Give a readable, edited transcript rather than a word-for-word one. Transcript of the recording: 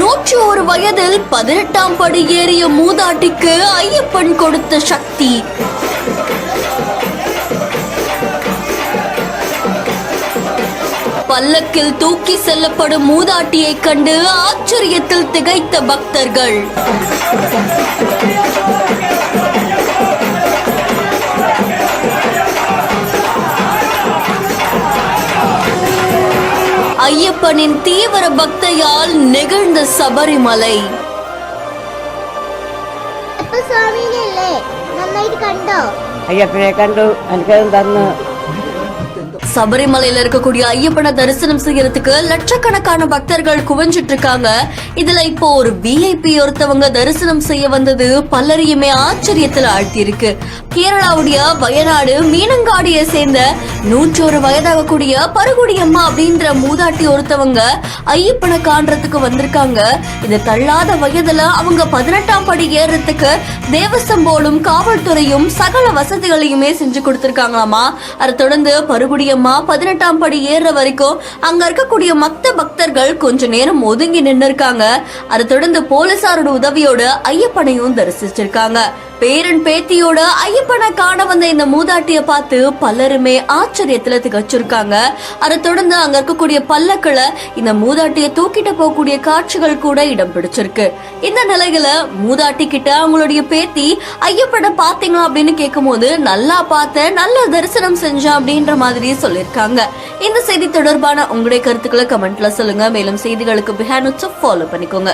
101 வயதில் 18ஆம் படி ஏறிய மூதாட்டிக்கு ஐயப்பன் கொடுத்த சக்தி. பல்லக்கில் தூக்கி செல்லப்படும் மூதாட்டியை கண்டு ஆச்சரியத்தில் திகைத்த பக்தர்கள். ஐயப்பனின் தீவிர பக்தியால் நெகிழ்ந்த சபரிமலை. ஐயப்பனை கண்டு அனுகிரகம் தரணும். சபரிமலையில இருக்கக்கூடிய ஐயப்பனை தரிசனம் செய்யறதுக்கு லட்சக்கணக்கான பக்தர்கள் குவிஞ்சிட்டு இருக்காங்க. இதுல இப்போ ஒரு விஐபி ஒருத்தவங்க தரிசனம் செய்ய வந்தது பலரையுமே ஆச்சரியத்துல ஆழ்த்தி இருக்கு. கேரளாவுடைய வயநாடு மீனங்காடியை சேர்ந்த 101 வயதாகக்கூடிய பருகுடியம்மா அப்படின்ற மூதாட்டி ஒருத்தவங்க ஐயப்பனை காண்றதுக்கு வந்திருக்காங்க. இது தள்ளாத வயதுல அவங்க 18ஆம் படி ஏறதுக்கு தேவஸ்தம் போலும் காவல்துறையும் சகல வசதிகளையுமே செஞ்சு கொடுத்திருக்காங்களாமா. அதை தொடர்ந்து பருகுடியம்மா 18ஆம் படி ஏற வரைக்கும் அங்க இருக்கக்கூடிய மத்த பக்தர்கள் கொஞ்ச நேரம் ஒதுங்கி நின்று இருக்காங்க. அதை தொடர்ந்து போலீசாரோட உதவியோட ஐயப்பனையும் தரிசிச்சிருக்காங்க. பேரன் பேத்தியோட ஐயப்பனை காண வந்த இந்த மூதாட்டிய பார்த்து பலருமே ஆச்சரியத்துல திகச்சிருக்காங்க. அதை தொடர்ந்து அங்க இருக்கக்கூடிய பல்லக்குல இந்த மூதாட்டிய தூக்கிட்டு போகக்கூடிய காட்சிகள் கூட இடம் பிடிச்சிருக்கு. இந்த நிலையில மூதாட்டி கிட்ட அவங்களுடைய பேத்தி ஐயப்பனை பாத்தீங்களா அப்படின்னு கேட்கும் போது நல்லா பார்த்தேன், நல்ல தரிசனம் செஞ்சேன் அப்படின்ற மாதிரி சொல்லிருக்காங்க. இந்த செய்தி தொடர்பான உங்களுடைய கருத்துக்களை கமெண்ட்ல சொல்லுங்க. மேலும் செய்திகளுக்கு பிஹேண்ட் ஃபாலோ பண்ணிக்கோங்க.